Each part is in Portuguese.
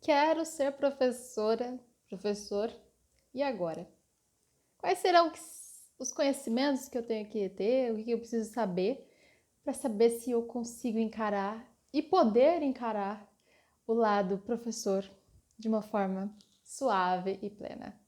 Quero ser professora, professor, e agora? Quais serão os conhecimentos que eu tenho que ter, o que eu preciso saber para saber se eu consigo encarar e poder encarar o lado professor de uma forma suave e plena?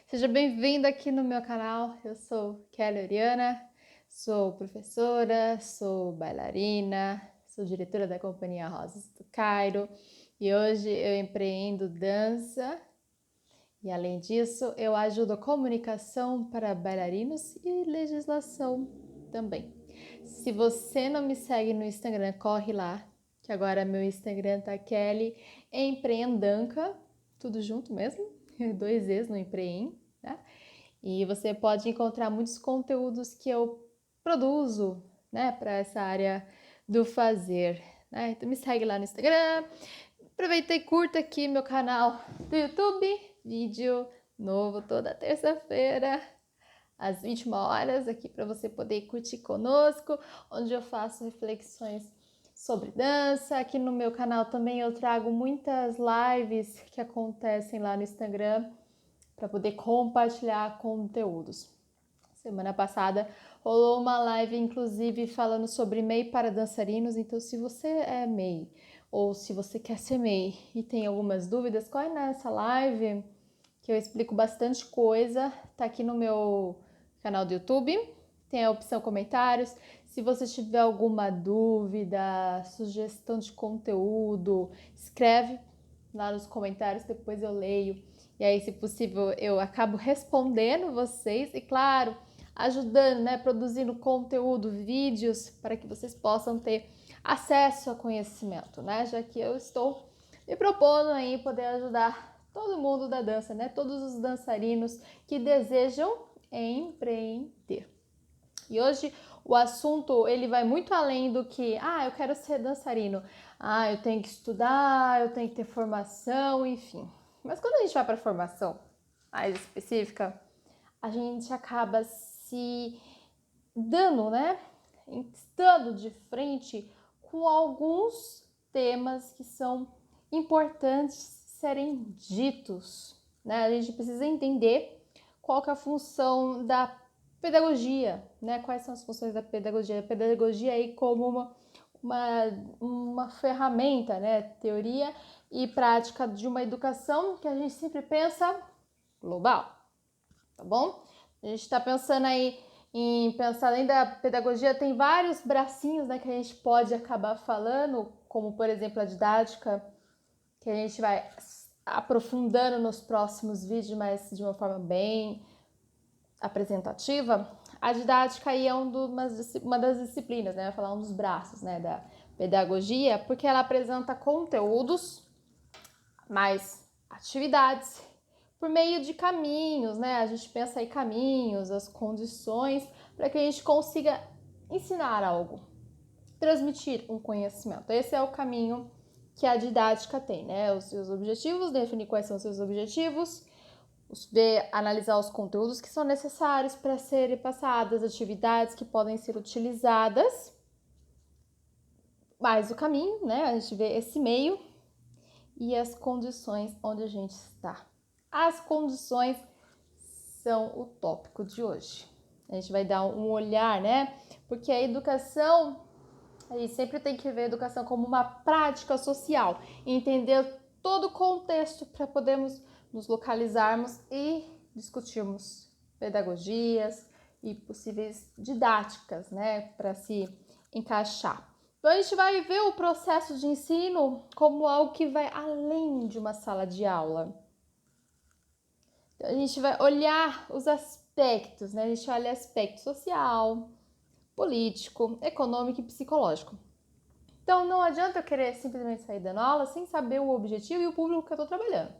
Seja bem-vindo aqui no meu canal. Eu sou Kelly Oriana, sou professora, sou bailarina, sou diretora da Companhia Rosas do Cairo e hoje eu empreendo dança e, além disso, eu ajudo a comunicação para bailarinos e legislação também. Se você não me segue no Instagram, corre lá, que agora meu Instagram tá Kelly Empreendanca, tudo junto mesmo, 2 E's no Empreem, né? E você pode encontrar muitos conteúdos que eu produzo, né, para essa área do fazer, né? Então me segue lá no Instagram. Aproveita e curta aqui meu canal do YouTube, vídeo novo toda terça-feira às 21 horas aqui para você poder curtir conosco, onde eu faço reflexões sobre dança. Aqui no meu canal também eu trago muitas lives que acontecem lá no Instagram para poder compartilhar conteúdos. Semana passada rolou uma live, inclusive, falando sobre MEI para dançarinos. Então, se você é MEI ou se você quer ser MEI e tem algumas dúvidas, corre nessa live que eu explico bastante coisa. Tá aqui no meu canal do YouTube, tem a opção comentários. Se você tiver alguma dúvida, sugestão de conteúdo, escreve lá nos comentários, depois eu leio. E aí, se possível, eu acabo respondendo vocês e, claro, ajudando, né, produzindo conteúdo, vídeos para que vocês possam ter acesso a conhecimento, né? Já que eu estou me propondo aí poder ajudar todo mundo da dança, né? Todos os dançarinos que desejam empreender. E hoje o assunto ele vai muito além do que, eu quero ser dançarino, eu tenho que estudar, eu tenho que ter formação, enfim. Mas quando a gente vai para a formação mais específica, a gente acaba se dando, né? Estando de frente com alguns temas que são importantes serem ditos, né? A gente precisa entender qual que é a função da pedagogia, né? Quais são as funções da pedagogia? A pedagogia aí como uma ferramenta, né? Teoria e prática de uma educação que a gente sempre pensa global, tá bom? A gente está pensando aí em pensar além da pedagogia, tem vários bracinhos, né, que a gente pode acabar falando, como por exemplo a didática, que a gente vai aprofundando nos próximos vídeos, mas de uma forma bem apresentativa. A didática aí é uma das disciplinas, né? Vai falar um dos braços, né, da pedagogia, porque ela apresenta conteúdos, mais atividades, por meio de caminhos, né? A gente pensa aí caminhos, as condições para que a gente consiga ensinar algo, transmitir um conhecimento. Esse é o caminho que a didática tem, né? Os seus objetivos, definir quais são os seus objetivos, analisar os conteúdos que são necessários para serem passadas, atividades que podem ser utilizadas, mais o caminho, né? A gente vê esse meio e as condições onde a gente está. As condições são o tópico de hoje. A gente vai dar um olhar, né? Porque a educação, a gente sempre tem que ver a educação como uma prática social, entender todo o contexto para podermos nos localizarmos e discutirmos pedagogias e possíveis didáticas, né, para se encaixar. Então a gente vai ver o processo de ensino como algo que vai além de uma sala de aula. Então, a gente vai olhar os aspectos, né? A gente olha aspecto social, político, econômico e psicológico. Então, não adianta eu querer simplesmente sair dando aula sem saber o objetivo e o público que eu estou trabalhando.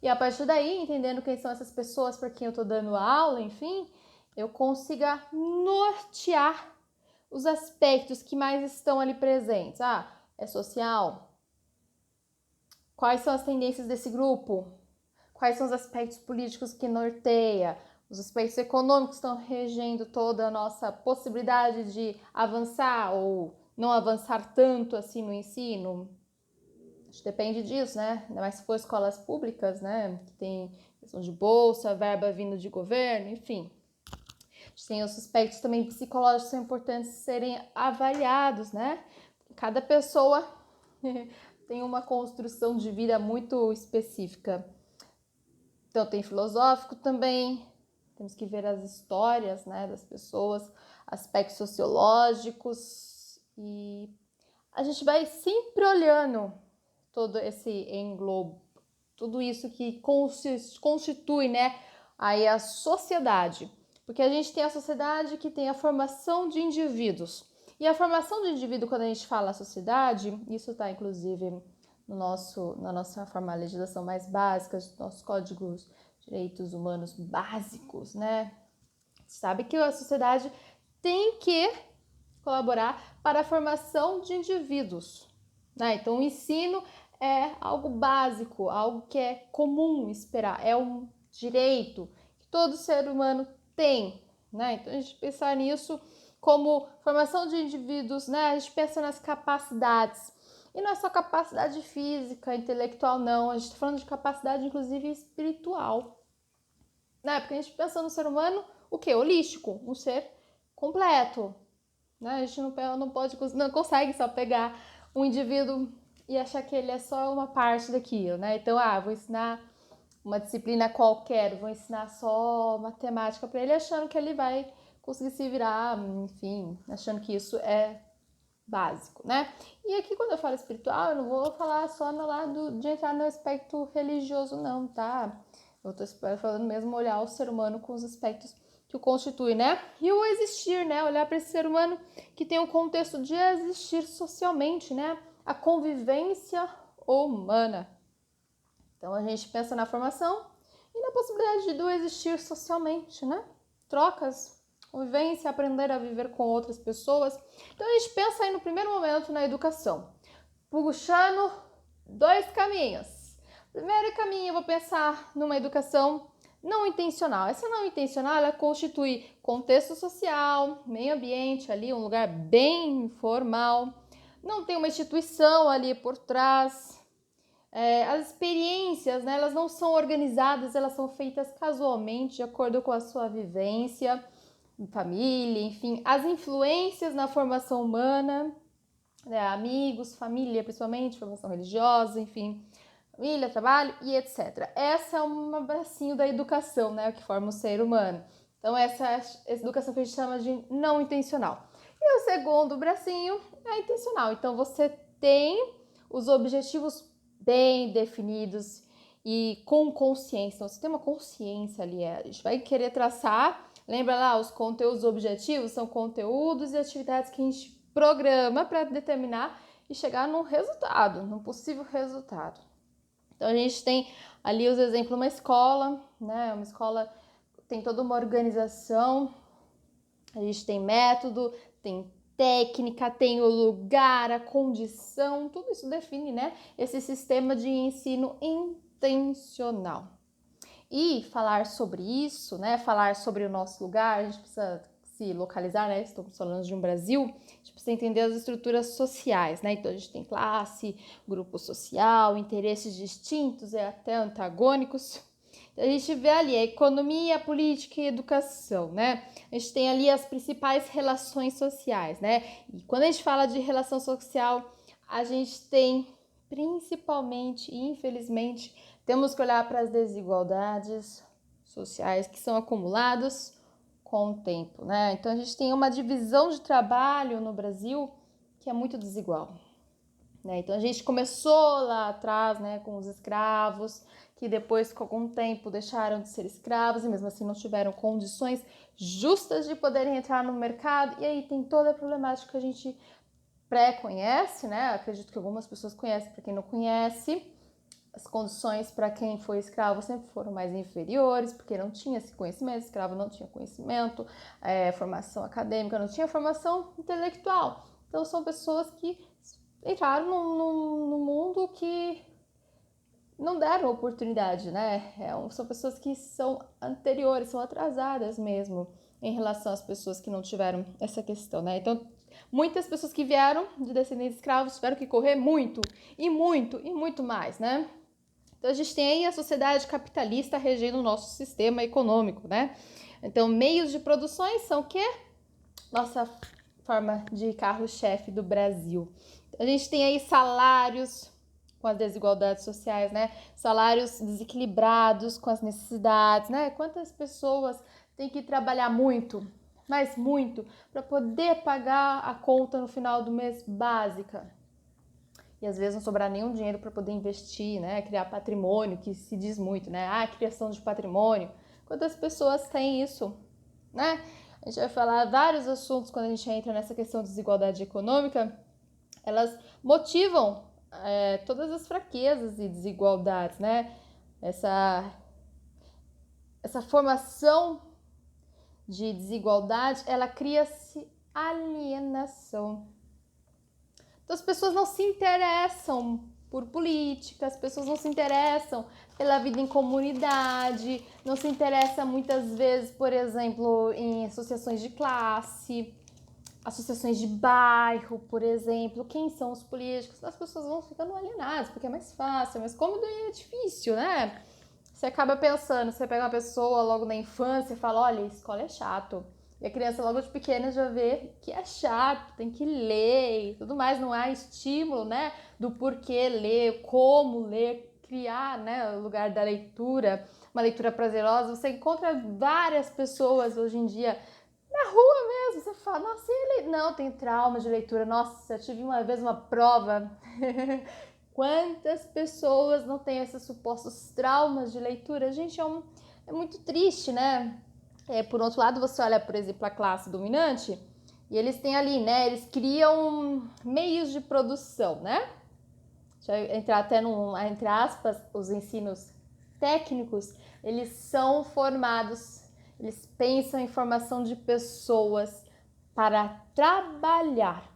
E a partir daí, entendendo quem são essas pessoas para quem eu estou dando aula, enfim, eu consiga nortear os aspectos que mais estão ali presentes. É social? Quais são as tendências desse grupo? Quais são os aspectos políticos que norteia? Os aspectos econômicos estão regendo toda a nossa possibilidade de avançar ou não avançar tanto assim no ensino? Depende disso, né? Ainda mais se for escolas públicas, né? Que tem questão de bolsa, verba vindo de governo, enfim. A gente tem os aspectos também psicológicos que são importantes serem avaliados, né? Cada pessoa tem uma construção de vida muito específica. Então tem filosófico também, temos que ver as histórias, né, das pessoas, aspectos sociológicos, e a gente vai sempre olhando todo esse englobo, tudo isso que constitui, né, aí a sociedade. Porque a gente tem a sociedade que tem a formação de indivíduos. E a formação de indivíduo, quando a gente fala sociedade, isso está inclusive na nossa forma de legislação mais básica, dos nossos códigos de direitos humanos básicos, né? Sabe que a sociedade tem que colaborar para a formação de indivíduos, né? Então, o ensino é algo básico, algo que é comum esperar, é um direito que todo ser humano tem, né? Então, a gente pensar nisso como formação de indivíduos, né? A gente pensa nas capacidades. E não é só capacidade física, intelectual, não. A gente está falando de capacidade, inclusive, espiritual, né? Porque a gente pensa no ser humano, o quê? Holístico, um ser completo, né? A gente não consegue só pegar um indivíduo e achar que ele é só uma parte daquilo, né? Então, vou ensinar uma disciplina qualquer, vou ensinar só matemática para ele, achando que ele vai conseguir se virar, enfim, achando que isso é básico, né? E aqui, quando eu falo espiritual, eu não vou falar só no lado de entrar no aspecto religioso, não, tá? Eu tô falando mesmo olhar o ser humano com os aspectos que o constitui, né? E o existir, né? Olhar para esse ser humano que tem um contexto de existir socialmente, né? A convivência humana. Então, a gente pensa na formação e na possibilidade do existir socialmente, né? Trocas, convivência, aprender a viver com outras pessoas. Então, a gente pensa aí no primeiro momento na educação, puxando dois caminhos. Primeiro caminho, eu vou pensar numa educação não intencional. Essa não intencional, ela constitui contexto social, meio ambiente ali, um lugar bem informal. Não tem uma instituição ali por trás. As experiências, né, elas não são organizadas, elas são feitas casualmente, de acordo com a sua vivência, família, enfim. As influências na formação humana, né, amigos, família, principalmente, formação religiosa, enfim, família, trabalho e etc. Essa é um bracinho da educação, né, que forma o ser humano. Então, essa educação que a gente chama de não intencional. E o segundo bracinho é intencional. Então, você tem os objetivos bem definidos e com consciência. Então, você tem uma consciência ali. A gente vai querer traçar. Lembra lá, os conteúdos objetivos são conteúdos e atividades que a gente programa para determinar e chegar num resultado, num possível resultado. Então, a gente tem ali os exemplos, uma escola, né? Uma escola tem toda uma organização, a gente tem método, tem técnica, tem o lugar, a condição, tudo isso define, né, esse sistema de ensino intencional. E falar sobre isso, né, falar sobre o nosso lugar, a gente precisa se localizar, né, estamos falando de um Brasil, a gente precisa entender as estruturas sociais, né, então a gente tem classe, grupo social, interesses distintos e até antagônicos. A gente vê ali a economia, a política e a educação, né? A gente tem ali as principais relações sociais, né? E quando a gente fala de relação social, a gente tem principalmente, infelizmente, temos que olhar para as desigualdades sociais que são acumuladas com o tempo, né? Então a gente tem uma divisão de trabalho no Brasil que é muito desigual, né? Então a gente começou lá atrás, né, com os escravos, que depois, com algum tempo, deixaram de ser escravos e mesmo assim não tiveram condições justas de poderem entrar no mercado. E aí tem toda a problemática que a gente pré-conhece, né? Acredito que algumas pessoas conhecem, para quem não conhece. As condições para quem foi escravo sempre foram mais inferiores, porque não tinha esse conhecimento, escravo não tinha conhecimento, formação acadêmica, não tinha formação intelectual. Então são pessoas que entraram no mundo que não deram oportunidade, né? São pessoas que são anteriores, são atrasadas mesmo em relação às pessoas que não tiveram essa questão, né? Então, Muitas pessoas que vieram de descendentes escravos tiveram que correr muito, e muito, e muito mais, né? Então, a gente tem aí a sociedade capitalista regendo o nosso sistema econômico, né? Então, meios de produções são o quê? Nossa forma de carro-chefe do Brasil. A gente tem aí salários com as desigualdades sociais, né? Salários desequilibrados com as necessidades, né? Quantas pessoas têm que trabalhar muito, mas muito, para poder pagar a conta no final do mês básica. E às vezes não sobrar nenhum dinheiro para poder investir, né? Criar patrimônio, que se diz muito, né? Criação de patrimônio. Quantas pessoas têm isso, né? A gente vai falar vários assuntos quando a gente entra nessa questão de desigualdade econômica. Elas motivam todas as fraquezas e desigualdades, né? Essa formação de desigualdade, ela cria-se alienação. Então as pessoas não se interessam por política, as pessoas não se interessam pela vida em comunidade, não se interessam muitas vezes, por exemplo, em associações de classe, associações de bairro, por exemplo. Quem são os políticos? As pessoas vão ficando alienadas, porque é mais fácil, mas cômodo é difícil, né? Você acaba pensando, você pega uma pessoa logo na infância e fala, olha, escola é chato. E a criança logo de pequena já vê que é chato, tem que ler e tudo mais, não há estímulo, né, do porquê ler, como ler, criar, né, o lugar da leitura, uma leitura prazerosa. Você encontra várias pessoas hoje em dia na rua mesmo, você fala, nossa, ele não tem trauma de leitura, nossa, eu tive uma vez uma prova. Quantas pessoas não têm esses supostos traumas de leitura? Gente, é muito triste, né? Por outro lado, você olha, por exemplo, a classe dominante e eles têm ali, né? Eles criam meios de produção, né? Deixa eu entrar até entre aspas, os ensinos técnicos, eles são formados, eles pensam em formação de pessoas para trabalhar.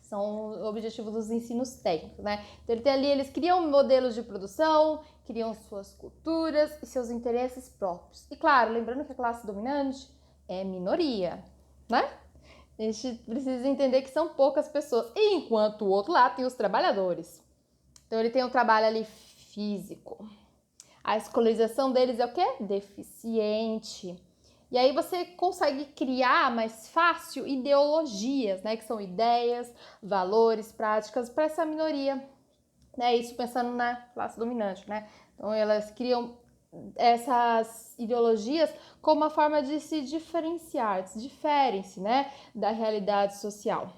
São o objetivo dos ensinos técnicos, né? Então, eles criam modelos de produção, criam suas culturas e seus interesses próprios. E claro, lembrando que a classe dominante é minoria, né? A gente precisa entender que são poucas pessoas. Enquanto o outro lado tem os trabalhadores. Então, ele tem um trabalho ali físico. A escolarização deles é o quê? Deficiente. E aí você consegue criar mais fácil ideologias, né? Que são ideias, valores, práticas para essa minoria. Né? Isso pensando na classe dominante, né? Então elas criam essas ideologias como uma forma de se diferenciar, diferem-se, né? Da realidade social.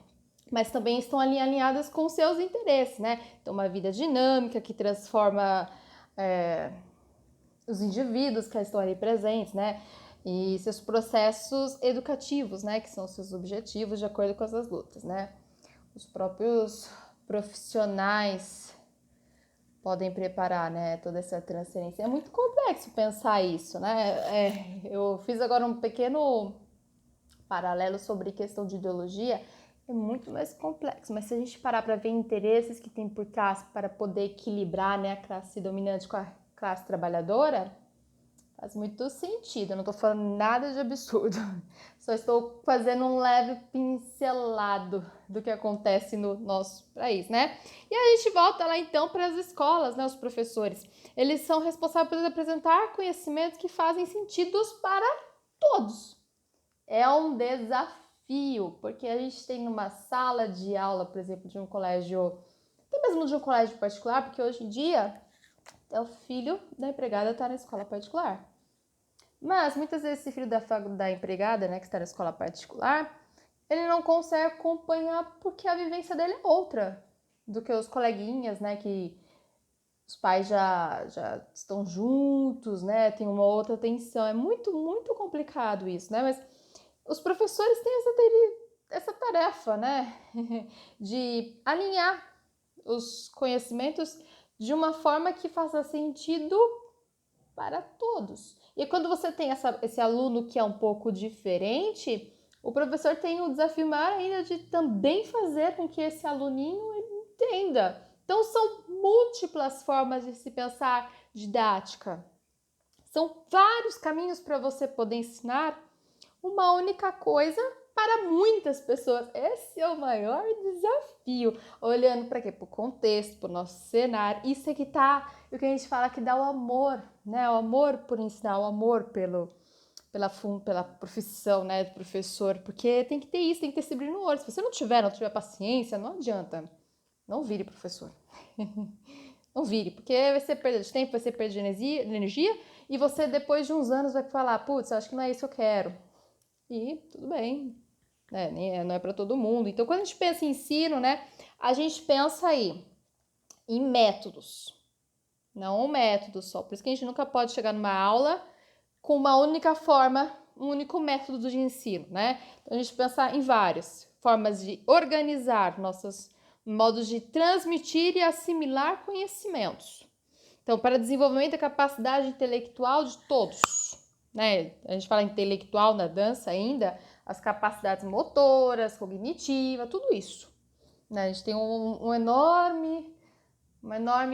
Mas também estão alinhadas com seus interesses, né? Então uma vida dinâmica que transforma os indivíduos que estão ali presentes, né? E seus processos educativos, né, que são seus objetivos de acordo com essas lutas, né? Os próprios profissionais podem preparar, né, toda essa transferência. É muito complexo pensar isso, né? Eu fiz agora um pequeno paralelo sobre questão de ideologia, é muito mais complexo, mas se a gente parar para ver interesses que tem por trás para poder equilibrar, né, a classe dominante com a classe trabalhadora, faz muito sentido. Eu não estou falando nada de absurdo, só estou fazendo um leve pincelado do que acontece no nosso país, né? E a gente volta lá então para as escolas, né? Os professores, eles são responsáveis por apresentar conhecimentos que fazem sentido para todos. É um desafio, porque a gente tem numa sala de aula, por exemplo, de um colégio, até mesmo de um colégio particular, porque hoje em dia é o filho da empregada está na escola particular. Mas muitas vezes esse filho da empregada, né, que está na escola particular, ele não consegue acompanhar porque a vivência dele é outra do que os coleguinhas, né, que os pais já estão juntos, né, tem uma outra tensão. É muito, muito complicado isso, né, mas os professores têm essa tarefa, né, de alinhar os conhecimentos de uma forma que faça sentido para todos. E quando você tem esse aluno que é um pouco diferente, o professor tem um desafio maior ainda de também fazer com que esse aluninho entenda. Então, são múltiplas formas de se pensar didática. São vários caminhos para você poder ensinar uma única coisa para muitas pessoas, esse é o maior desafio. Olhando para quê? Para o contexto, para o nosso cenário. Isso é que tá, o que a gente fala que dá o amor, né? O amor por ensinar, o amor pela profissão, né, do professor, porque tem que ter isso, tem que ter esse brilho no olho. Se você não tiver paciência, não adianta. Não vire professor. Não vire, porque vai ser perda de tempo, vai ser perda de energia, e você depois de uns anos vai falar, putz, acho que não é isso que eu quero. E tudo bem, né? Não é para todo mundo. Então, quando a gente pensa em ensino, né, a gente pensa aí em métodos, não um método só. Por isso que a gente nunca pode chegar numa aula com uma única forma, um único método de ensino, né? Então, a gente pensa em várias formas de organizar nossos modos de transmitir e assimilar conhecimentos. Então, para desenvolvimento da capacidade intelectual de todos, né? A gente fala intelectual na dança ainda, as capacidades motoras, cognitivas, tudo isso. Né? A gente tem uma enorme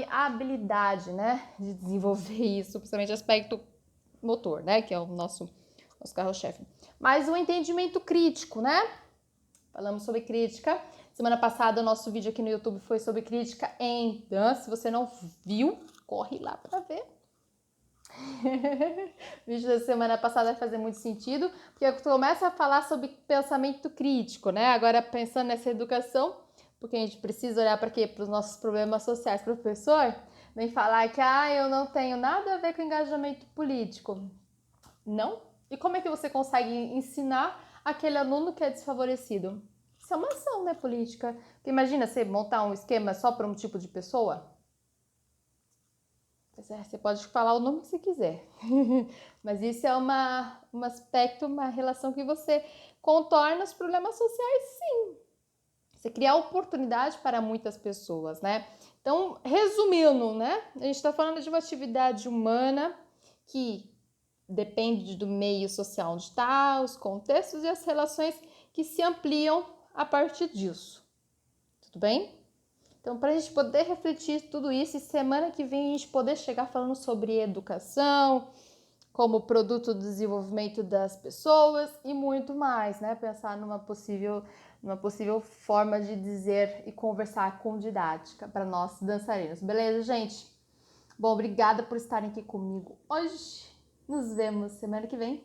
habilidade, né, de desenvolver isso, principalmente aspecto motor, né, que é o nosso carro-chefe. Mas o entendimento crítico, né? Falamos sobre crítica. Semana passada o nosso vídeo aqui no YouTube foi sobre crítica em dança. Se você não viu, corre lá para ver. O vídeo da semana passada vai fazer muito sentido, porque começa a falar sobre pensamento crítico, né? Agora pensando nessa educação, porque a gente precisa olhar para quê? Para os nossos problemas sociais. Professor, vem falar que eu não tenho nada a ver com engajamento político. Não? E como é que você consegue ensinar aquele aluno que é desfavorecido? Isso é uma ação, né, política? Porque imagina você montar um esquema só para um tipo de pessoa. Você pode falar o nome que você quiser, mas isso é um aspecto, uma relação que você contorna os problemas sociais, sim. Você cria oportunidade para muitas pessoas, né? Então, resumindo, né? A gente está falando de uma atividade humana que depende do meio social onde está, os contextos e as relações que se ampliam a partir disso. Tudo bem? Então, para a gente poder refletir tudo isso e semana que vem a gente poder chegar falando sobre educação, como produto do desenvolvimento das pessoas e muito mais, né? Pensar numa possível forma de dizer e conversar com didática para nós dançarinos. Beleza, gente? Bom, obrigada por estarem aqui comigo hoje. Nos vemos semana que vem.